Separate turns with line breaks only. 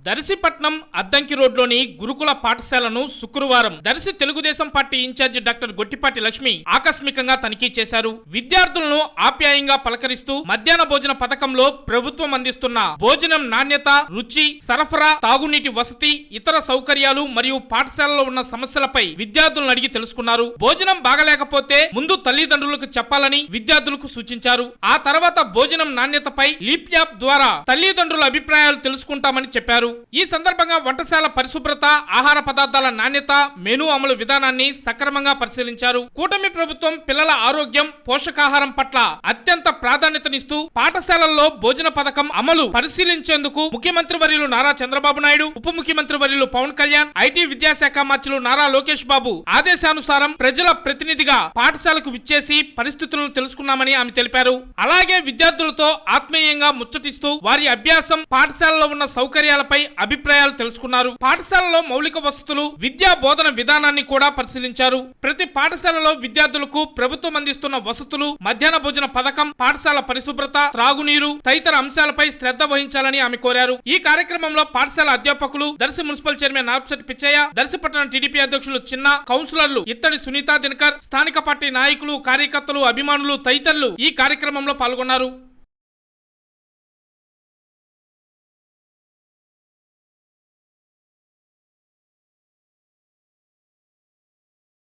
దర్శిపట్నం అద్దంకి రోడ్లోని గురుకుల పాఠశాలను శుక్రవారం Darsi Telugu Desam party incharge doctor Gottipati Lakshmi ఆకస్మికంగా తనిఖీ చేశారు. విద్యార్థులను ఆప్యాయంగా పలకరిస్తూ మధ్యాహ్న భోజన పథకంలో ప్రభుత్వం అందిస్తున్న భోజనం నాణ్యత, రుచి, సరఫరా, తాగునీటి వసతి, ఇతర సౌకర్యాలు మరియు పాఠశాలలో ఉన్న సమస్యలపై విద్యార్థులను అడిగి తెలుసుకున్నారు. భోజనం బాగలేకపోతే ముందు తల్లిదండ్రులకు చెప్పాలని విద్యార్థులకు సూచించారు. ఆ తర్వాత భోజనం నాణ్యతపై లీప్ యాప్ ద్వారా తల్లిదండ్రుల అభిప్రాయాలు తెలుసుకుంటామని చెప్పారు. ఈ సందర్భంగా వంటశాల పరిశుభ్రత, ఆహార పదార్థాల నాణ్యత, మెనూ అమలు విధానాన్ని సక్రమంగా పరిశీలించారు. కూటమి ప్రభుత్వం పిల్లల ఆరోగ్యం, పోషకాహారం పట్ల అత్యంత ప్రాధాన్యతనిస్తూ పాఠశాలల్లో భోజన పథకం అమలు పరిశీలించేందుకు ముఖ్యమంత్రి వర్యులు నారా చంద్రబాబు నాయుడు, ఉప ముఖ్యమంత్రి వర్యులు పవన్ కళ్యాణ్, ఐటీ విద్యాశాఖ మంత్రులు నారా లోకేష్ బాబు ఆదేశానుసారం ప్రజల ప్రతినిధిగా పాఠశాలకు విచ్చేసి పరిస్థితులను తెలుసుకున్నామని ఆమె తెలిపారు. అలాగే విద్యార్థులతో ఆత్మీయంగా ముచ్చటిస్తూ వారి అభ్యాసం, పాఠశాలలో ఉన్న సౌకర్యాలపై అభిప్రాయాలు తెలుసుకున్నారు. పాఠశాలలో మౌలిక వసతులు, విద్యా బోధన విధానాన్ని కూడా పరిశీలించారు. ప్రతి పాఠశాలలో విద్యార్థులకు ప్రభుత్వం అందిస్తున్న వసతులు, మధ్యాహ్న భోజన పథకం, పాఠశాల పరిశుభ్రత, త్రాగునీరు తదితర అంశాలపై శ్రద్ధ వహించాలని ఆమె కోరారు. ఈ కార్యక్రమంలో పాఠశాల అధ్యాపకులు, దర్శి మున్సిపల్ చైర్మన్ నార్పశెట్టి పిచ్చయ్య, దర్శి పట్టణ టీడీపీ అధ్యక్షులు చిన్న, కౌన్సిలర్లు ఇత్తడి సునీతా దినకర్, స్థానిక పార్టీ నాయకులు, కార్యకర్తలు, అభిమానులు తదితరులు ఈ కార్యక్రమంలో పాల్గొన్నారు.